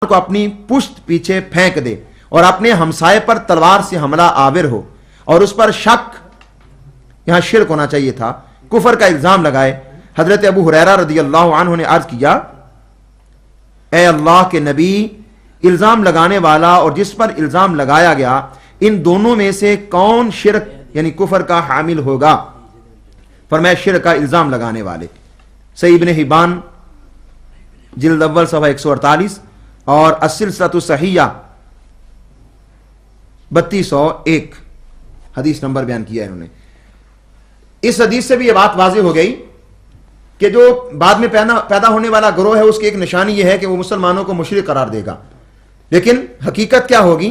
को अपनी पुश्त पीछे फेंक दे और अपने हमसाये पर तलवार से हमला आविर हो और उस पर शक, यहां शिरक होना चाहिए था, कुफर का इल्जाम लगाए। हजरत अबू हुरैरा रदियल्लाहु अन्हु ने अर्ज किया, ए अल्लाह के नबी, इल्जाम लगाने वाला और जिस पर इल्जाम लगाया गया, इन दोनों में से कौन शिरक यानी कुफर का हामिल होगा? फरमाया शिरक का इल्जाम लगाने वाले। सही इब्ने हिब्बान जिल्द अव्वल सफ़ा 148 और अस्सिलसिलतु सहीहा 3201 हदीस नंबर बयान किया है उन्होंने। इस हदीस से भी यह बात वाज़ेह हो गई कि जो बाद में पैदा होने वाला गिरोह है उसकी एक निशानी यह है कि वो मुसलमानों को मुशरिक करार देगा, लेकिन हकीकत क्या होगी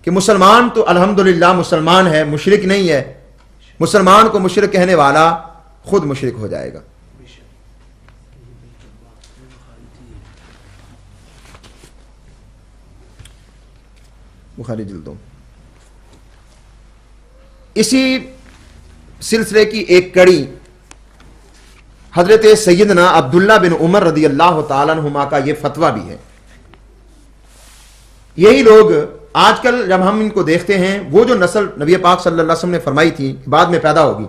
कि मुसलमान तो अल्हम्दुलिल्लाह मुसलमान है, मुशरिक नहीं है। मुसलमान को मुशरिक कहने वाला खुद मुशरिक हो जाएगा। बुखारी जिल्द 2। इसी सिलसिले की एक कड़ी हजरत सैयदना अब्दुल्ला बिन उमर रदियल्लाहु ताला अन्हुमा का यह फतवा भी है। यही लोग आजकल जब हम इनको देखते हैं, वो जो नस्ल नबी पाक सल्लल्लाहु अलैहि वसल्लम ने फरमाई थी बाद में पैदा होगी,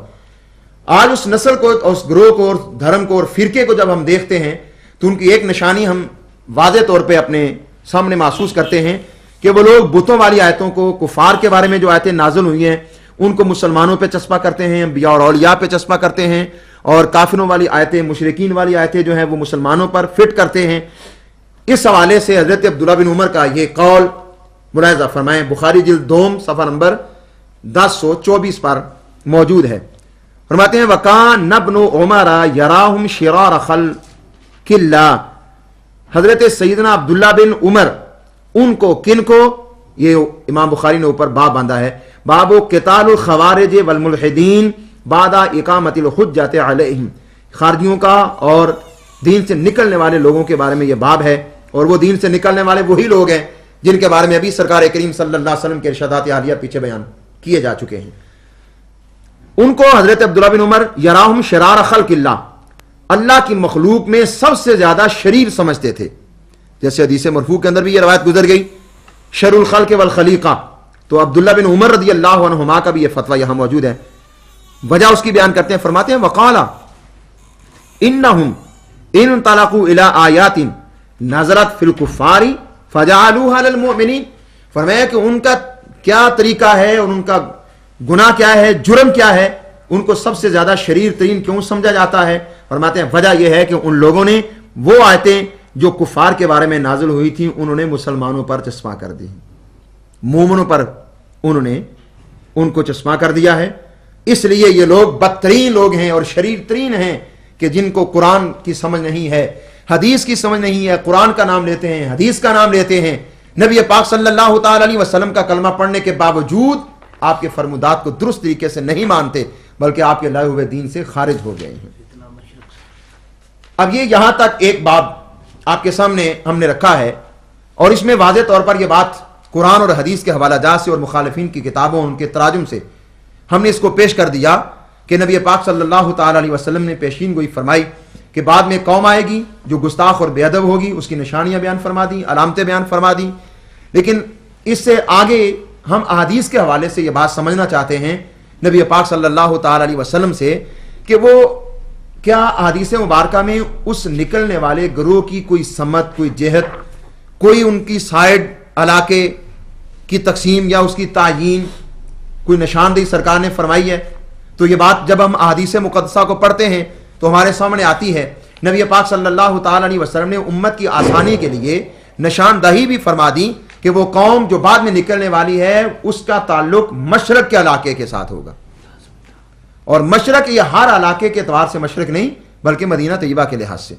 आज उस नस्ल को, उस ग्रोह को और धर्म को और फिरके को जब हम देखते हैं तो उनकी एक निशानी हम वाज़े तौर पे अपने सामने महसूस करते हैं कि वो लोग बुतों वाली आयतों को, कुफार के बारे में जो आयतें नाज़िल हुई हैं उनको मुसलमानों पे चस्पा करते हैं, अंबिया और औलिया पे चस्पा करते हैं, और काफिरों वाली आयतें, मुशरिकीन वाली आयतें जो हैं वो मुसलमानों पर फिट करते हैं। इस हवाले से हजरत अब्दुल्ला बिन उमर का ये कौल मुलाहिज़ा फरमाएं, बुखारी जिल्द 2 सफ़ा नंबर 1024 पर मौजूद है। फरमाते हैं, वकान नब्नु उमर यराहुम शिरार खल्किल्ला। हजरत सैयदना अब्दुल्ला बिन उमर उनको, किनको, ये इमाम बुखारी ने ऊपर बाब बांधा है, बाबो कितालुल खवारिज वल मुल्हिदीन बादा इकामतिल हुज्जत अलैहिम। खारजियों का और दीन से निकलने वाले लोगों के बारे में यह बाब है, और वो दीन से निकलने वाले वही लोग हैं जिनके बारे में अभी सरकार करीम सल्लल्लाहु अलैहि वसल्लम के इरशादात आलिया पीछे बयान किए जा चुके हैं। उनको हजरत अब्दुल्ला बिन उमर यराहुम शरार खल्किल्ला, अल्लाह की मखलूक में सबसे ज्यादा शरीर समझते थे। जैसे हदीस मरफू के अंदर भी यह रवायत गुजर गई, शरुल खल्क वल खलीका। तो अब्दुल्ला बिन उमर रदियल्लाहु अन्हुमा का भी यह फतवा यहां मौजूद है। वजह उसकी बयान करते हैं, फरमाते हैं, वकाला इन्नहुम इन तलकू इला आयातिन नज़रत फिल कुफ़ारी फजअलूहा लिल मुमिनीन। फरमाया कि उनका क्या तरीका है और उनका गुनाह क्या है, जुर्म क्या है, उनको सबसे ज्यादा शरीर तरीन क्यों समझा जाता है? फरमाते हैं वजह यह है कि उन लोगों ने वो आयतें जो कुफार के बारे में नाजिल हुई थी उन्होंने मुसलमानों पर चश्मा कर दी, मोमिनों पर उन्होंने उनको चश्मा कर दिया है। इसलिए ये लोग बदतरीन लोग हैं और शरीर तरीन हैं कि जिनको कुरान की समझ नहीं है, हदीस की समझ नहीं है। कुरान का नाम लेते हैं, हदीस का नाम लेते हैं, नबी पाक सल्लल्लाहु ताला अलैहि वसल्लम का कलमा पढ़ने के बावजूद आपके फरमुदात को दुरुस्त तरीके से नहीं मानते, बल्कि आपके लाए हुए दीन से खारिज हो गए हैं। अब ये यहां तक एक बाब आपके सामने हमने रखा है, और इसमें वाज़ेह तौर पर यह बात कुरान और हदीस के हवालाजात से और मुखालिफिन की किताबों, उनके तराजुम से हमने इसको पेश कर दिया कि नबी पाक सल्लल्लाहु ताला अलैहि वसल्लम ने पेशीन गोई फरमाई कि बाद में कौम आएगी जो गुस्ताख और बेअदब होगी, उसकी निशानियां बयान फरमा दी, अलामतें बयान फरमा दी। लेकिन इससे आगे हम अहादीस के हवाले से यह बात समझना चाहते हैं नबी पाक सल्लल्लाहु ताला अलैहि वसल्लम से कि वो क्या अहादीस मुबारका में उस निकलने वाले गिरोह की कोई समत, कोई जेहत, कोई उनकी साइड इलाके की तकसीम या उसकी तायीन, कोई निशानदेही सरकार ने फरमाई है? तो ये बात जब हम अहादीस मुक़द्दसा को पढ़ते हैं तो हमारे सामने आती है। नबी पाक सल्लल्लाहु ताला अलैहि वसल्लम ने उम्मत की आसानी के लिए निशानदही भी फरमा दी कि वो कौम जो बाद में निकलने वाली है उसका ताल्लुक मशरक के इलाके के साथ होगा, और मशरक ये हर इलाके के एतबार से मशरक नहीं बल्कि मदीना तैयबा के लिहाज से,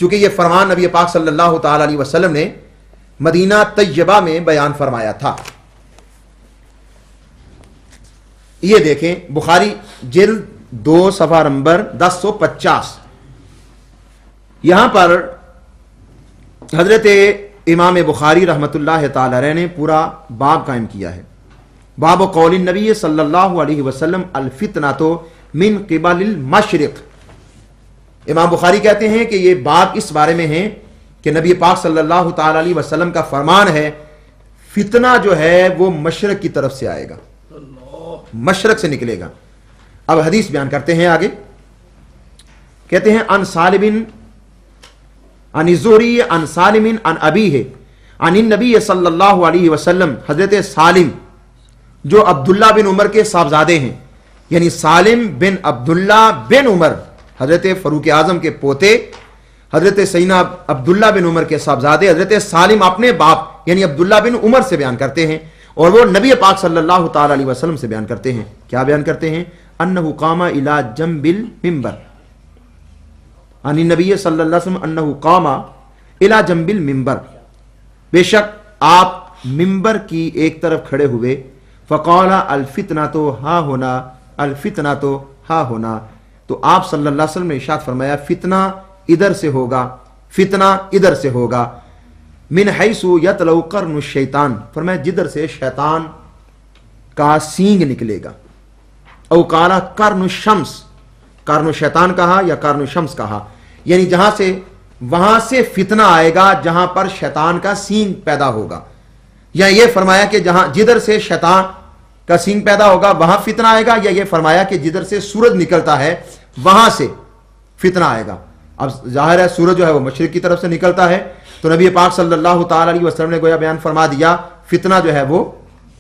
क्योंकि ये फरमान नबी पाक सल्लल्लाहु ताला अलैहि वसल्लम ने मदीना तैयबा में बयान फरमाया था। ये देखें बुखारी जिल्द 2 सफ़ा नंबर 1050, यहां पर हजरत इमाम बुखारी रहमतुल्लाह ताला अलैह ने पूरा बाब कायम किया है। बाब कौल नबी सल्लल्लाहु अलैहि वसल्लम अल फितनतो मिन क़िबलिल मशरिक़। इमाम बुखारी कहते हैं कि ये बाब इस बारे में है کہ نبی پاک صلی اللہ تعالی علیہ وسلم کا فرمان ہے فتنہ جو ہے وہ مشرق کی طرف سے آئے گا، مشرق سے نکلے گا۔ اب حدیث بیان کرتے ہیں آگے، کہتے ہیں ان سالم عن الزہری عن سالم عن ابیہ عن النبی صلی اللہ علیہ وسلم، حضرت سالم جو عبداللہ بن عمر کے صاحبزادے ہیں، یعنی سالم بن عبداللہ بن عمر، حضرت فاروق اعظم کے پوتے، حضرت سیدنا عبداللہ بن عمر کے صاحبزادے حضرت سالم اپنے باپ یعنی عبداللہ بن عمر سے بیان کرتے ہیں، اور وہ نبی پاک صلی اللہ تعالی علیہ وسلم سے بیان کرتے ہیں۔ کیا بیان کرتے ہیں؟ انہ قام الی جنب المنبر، عن النبی صلی اللہ علیہ وسلم انہ قام الی جنب المنبر، بے شک آپ منبر کی ایک طرف کھڑے ہوئے، فقال الفتنۃ ہا ہونا الفتنۃ ہا ہونا، تو آپ صلی اللہ علیہ وسلم نے ارشاد فرمایا فتنہ ادھر سے ہوگا، فتنہ ادھر سے ہوگا، من حیث یطلع قرن الشیطان، فرمایا جدھر سے شیطان کا سینگ نکلے گا، او قال قرن الشمس، قرن الشیطان کہا یا قرن الشمس کہا، یعنی جہاں سے وہاں سے فتنہ آئے گا جہاں پر شیطان کا سینگ پیدا ہوگا، یا یہ فرمایا کہ جہاں جدھر سے شیطان کا سینگ پیدا ہوگا وہاں فتنہ آئے گا، یا یہ فرمایا کہ جدھر سے سورج نکلتا ہے وہاں سے فتنہ آئے گا۔ اب ظاہر ہے سورج جو ہے وہ مشرق کی طرف سے نکلتا ہے، تو نبی پاک صلی اللہ تعالی علیہ وسلم نے گویا بیان فرما دیا فتنہ جو ہے وہ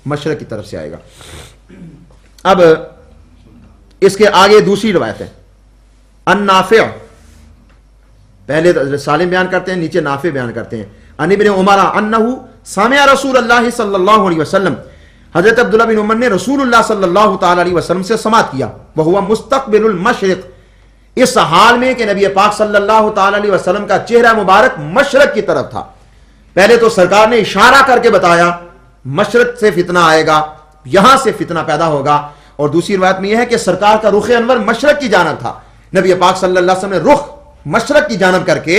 مشرق کی طرف سے آئے گا۔ اب اس کے آگے دوسری روایت ہے ان نافع، پہلے سالم بیان کرتے ہیں، نیچے نافع بیان کرتے ہیں، ان ابن عمر انہ سمع رسول اللہ صلی اللہ علیہ وسلم، حضرت عبداللہ بن عمر نے رسول اللہ صلی اللہ تعالی علیہ وسلم سے سماعت کیا، وہو مستقبل المشرق، اس حال میں کہ نبی پاک صلی اللہ تعالی علیہ وسلم کا چہرہ مبارک مشرق کی طرف تھا۔ پہلے تو سرکار نے اشارہ کر کے بتایا مشرق سے فتنہ آئے گا، یہاں سے فتنہ پیدا ہوگا، اور دوسری روایت میں یہ ہے کہ سرکار کا رخ انور مشرق کی جانب تھا، نبی پاک صلی اللہ علیہ وسلم نے رخ مشرق کی جانب کر کے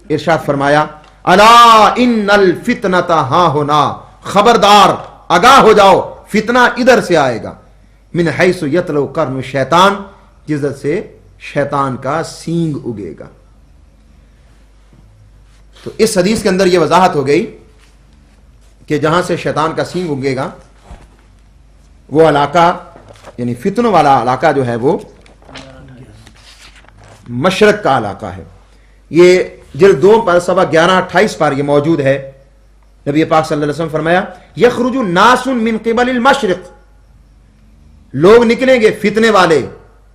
ارشاد فرمایا الا ان الفتنۃ ہاں ہونا، خبردار آگاہ ہو جاؤ فتنہ ادھر سے آئے گا، من حیث یطلع قرن الشیطان، جدھر سے شیطان کا سینگ اگے گا۔ تو اس حدیث کے اندر یہ وضاحت ہو گئی کہ جہاں سے شیطان کا سینگ اگے گا وہ علاقہ یعنی فتنوں والا علاقہ جو ہے وہ مشرق کا علاقہ ہے۔ یہ جلد 2 پر صفحہ 1128 پر یہ موجود ہے۔ نبی پاک صلی اللہ علیہ وسلم فرمایا یخرج الناس من قبل المشرق، لوگ نکلیں گے فتنے والے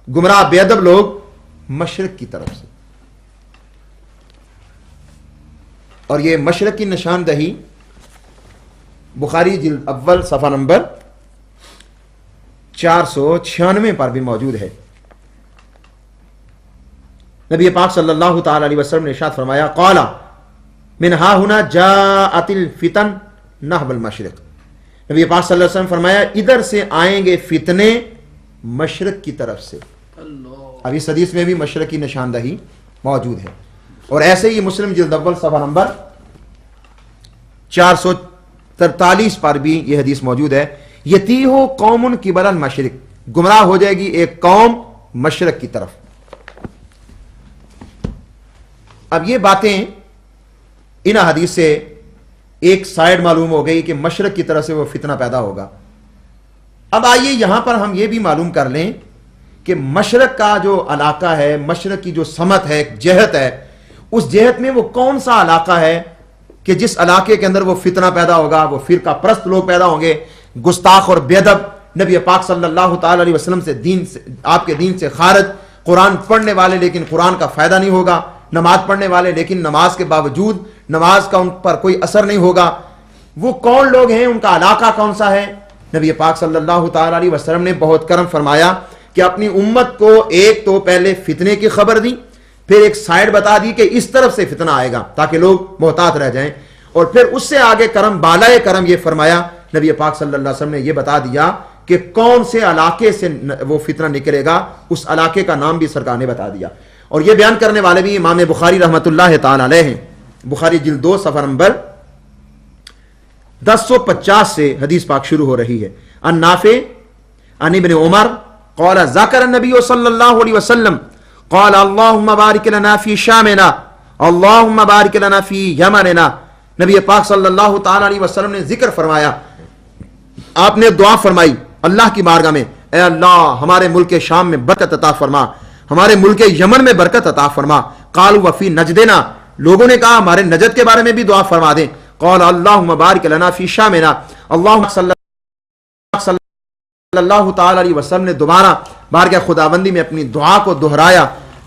گمراہ بے ادب لوگ مشرق کی طرف سے، اور یہ مشرق کی نشاندہی بخاری جلد اول صفحہ نمبر 496 پر بھی موجود ہے۔ نبی پاک صلی اللہ تعالی علیہ وسلم نے ارشاد فرمایا قال من ها هنا جاءت الفتن نحو المشرق، نبی پاک صلی اللہ علیہ وسلم فرمایا ادھر سے آئیں گے فتنے مشرق کی طرف سے۔ اب اس حدیث میں بھی مشرق کی نشاندہی موجود ہے، اور ایسے ہی مسلم جلد اول صفحہ نمبر 443 پر بھی یہ حدیث موجود ہے، یتیہ قوم قبل المشرق، گمراہ ہو جائے گی ایک قوم مشرق کی طرف۔ اب یہ باتیں ان حدیث سے ایک سائیڈ معلوم ہو گئی کہ مشرق کی طرف سے وہ فتنہ پیدا ہوگا۔ اب آئیے یہاں پر ہم یہ بھی معلوم کر لیں کہ مشرق کا جو علاقہ ہے، مشرق کی جو سمت ہے، جہت ہے، اس جہت میں وہ کون سا علاقہ ہے کہ جس علاقے کے اندر وہ فتنہ پیدا ہوگا، وہ فرقہ پرست لوگ پیدا ہوں گے، گستاخ اور بے ادب، نبی پاک صلی اللہ تعالی علیہ وسلم سے آپ کے دین سے خارج، قرآن پڑھنے والے لیکن قرآن کا فائدہ نہیں ہوگا، نماز پڑھنے والے لیکن نماز کے باوجود نماز کا ان پر کوئی اثر نہیں ہوگا۔ وہ کون لوگ ہیں، ان کا علاقہ کون سا ہے؟ نبی پاک صلی اللہ تعالی علیہ وسلم نے بہت کرم فرمایا کہ اپنی امت کو ایک تو پہلے فتنے کی خبر دی، پھر ایک سائڈ بتا دی کہ اس طرف سے فتنہ آئے گا تاکہ لوگ محتاط رہ جائیں، اور پھر اس سے آگے کرم بالائے کرم یہ فرمایا نبی پاک صلی اللہ علیہ وسلم نے یہ بتا دیا کہ کون سے علاقے سے وہ فتنہ نکلے گا، اس علاقے کا نام بھی سرکار نے بتا دیا۔ اور یہ بیان کرنے والے بھی امام بخاری رحمۃ اللہ تعالی علیہ ہیں، بخاری جلد 2 صفحہ نمبر 1050 سے حدیث پاک شروع ہو رہی ہے۔ ان نافع ان ابن عمر قال ذکر النبی صلی اللہ علیہ وسلم قال اللهم بارک لنا فی شامنا अल्लाहुम्मा बारिक लना फी यमनिना, नबी पाक सल्लल्लाहु ताला अलैहि वसल्लम ने जिक्र फरमाया, आपने दुआ फरमाई अल्लाह की बारगाह में, ए अल्लाह हमारे मुल्क शाम में बरकत अता फरमा, हमारे मुल्क यमन में बरकत अता फरमा। कालू वफी नजदेना, लोगों ने कहा हमारे नजद के बारे में भी दुआ फरमा दें। क़ाल अल्लाहुम्मा बारिक लना फी शामिना, अल्लाहुम्मा सल्लल्लाहु ताला अलैहि वसल्लम ने दोबारा बारगाह खुदाबंदी में अपनी दुआ को दोहराया,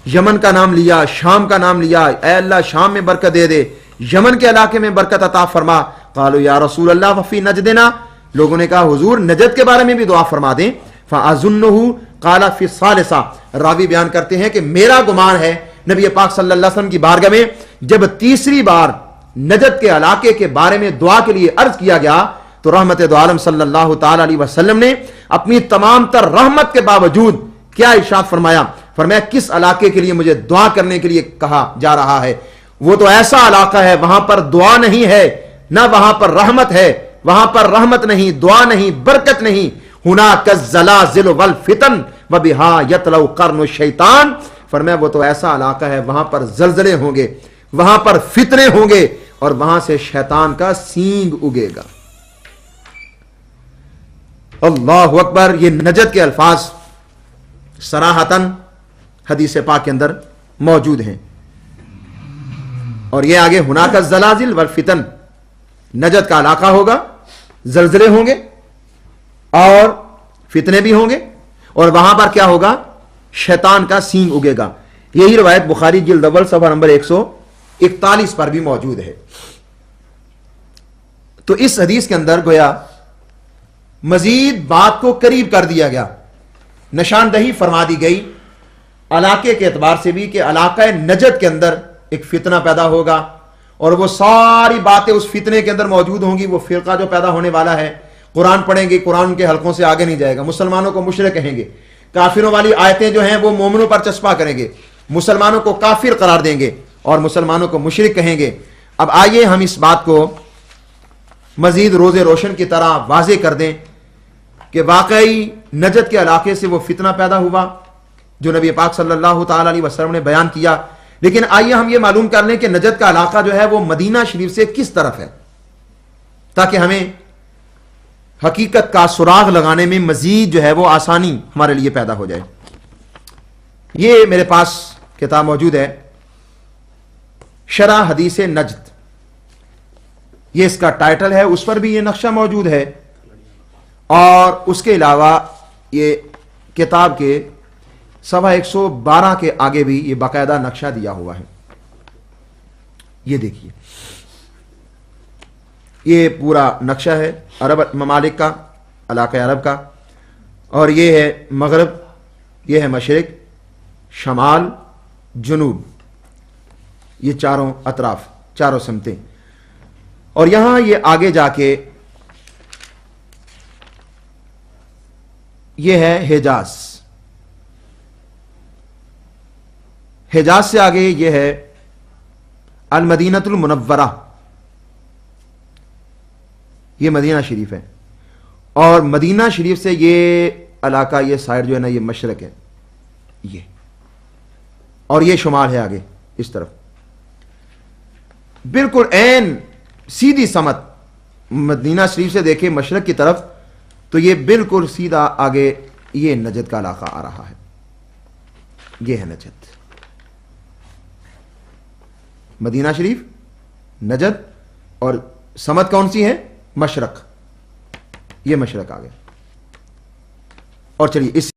यमन का नाम लिया, शाम का नाम लिया, ए अल्लाह शाम में बरकत दे दे, यमन के इलाके में बरकत अता फरमा। कालू या रसूल अल्लाह वफी नजदेना, लोगों ने कहा हुजूर नजद के बारे में भी दुआ फरमा दें। फ़अज़ुन्नुहु क़ाला फ़ी सालिसा, रावी बयान करते हैं कि मेरा गुमान है नबी पाक सल्लल्लाहु अलैहि वसल्लम की बारगाह में जब तीसरी बार नजद के इलाके के बारे में दुआ के लिए अर्ज किया गया तो रहमत दो आलम सल्लल्लाहु ताला अलैहि वसल्लम ने अपनी तमाम तर रहमत के बावजूद क्या इरशाद फरमाया, फरमाया किस इलाके के लिए मुझे दुआ करने के लिए कहा जा रहा है, वो तो ऐसा इलाका है वहां पर दुआ नहीं है, ना वहां पर रहमत है, वहां पर रहमत नहीं, दुआ नहीं, बरकत नहीं। हुनाक ज़लाज़िल वल फितन व बिहा यतलउ कर्नु शैतान, फरमाया वो तो ऐसा इलाका है वहां पर जलजले होंगे, वहां पर फितने होंगे और वहां से शैतान का सींग उगेगा। अल्लाहु अकबर। ये नजद के अल्फाज सराहतन हदीस पाक के अंदर मौजूद हैं। और ये आगे हुनाक ज़लाज़िल वल फितन, नजद का इलाका होगा, जलजले होंगे और फितने भी होंगे और वहां पर क्या होगा, शैतान का सींग उगेगा। यही रवायत बुखारी जिल्द अव्वल सफ़ा नंबर 141 पर भी मौजूद है। तो इस हदीस के अंदर गोया मजीद बात को करीब कर दिया गया, निशानदही फरमा दी गई इलाके के एतबार से भी कि इलाका नजद के अंदर एक फितना पैदा होगा और वो सारी बातें उस फितने के अंदर मौजूद होंगी। वो फिरका जो पैदा होने वाला है, कुरान पढ़ेंगे, कुरान के हलकों से आगे नहीं जाएगा, मुसलमानों को मुशरिक कहेंगे, काफिरों वाली आयतें जो हैं वो मोमिनों पर चस्पा करेंगे, मुसलमानों को काफिर करार देंगे और मुसलमानों को मुशरिक कहेंगे। अब आइए हम इस बात को मजीद रोज़े रोशन की तरह वाज़े कर दें कि वाकई नजद के इलाके से वो फितना पैदा हुआ जो नबी पाक सल्लल्लाहु ताला अलैहि वसल्लम ने बयान किया। लेकिन आइए हम ये मालूम कर लें कि नजद का इलाका जो है वो मदीना शरीफ से किस तरफ है, ताकि हमें हकीकत का सुराग लगाने में मजीद जो है वो आसानी हमारे लिए पैदा हो जाए। ये मेरे पास किताब मौजूद है, शरह हदीस नजद, ये इसका टाइटल है, उस पर भी ये नक्शा मौजूद है और उसके अलावा ये किताब के सवा 112 के आगे भी ये बाकायदा नक्शा दिया हुआ है। ये देखिए, ये पूरा नक्शा है अरब ममालिक का, इलाका अरब का, और ये है मगरब, ये है मशरिक, शमाल, जुनूब, ये चारों अतराफ, चारों समतें। और यहां ये आगे जाके ये है हिजाज, हिजाज से आगे ये है अल मदीनतुल मुनव्वरा, ये मदीना शरीफ है, और मदीना शरीफ से ये इलाका, ये साइड जो है ना, ये मशरक है ये, और ये शुमाल है आगे इस तरफ, बिल्कुल ऐन सीधी समत मदीना शरीफ से देखे मशरक की तरफ तो ये बिल्कुल सीधा आगे ये नजद का इलाका आ रहा है। ये है नजद, मदीना शरीफ, नजद, और समत कौन सी है, मशरक, ये मशरक आ गया। और चलिए इस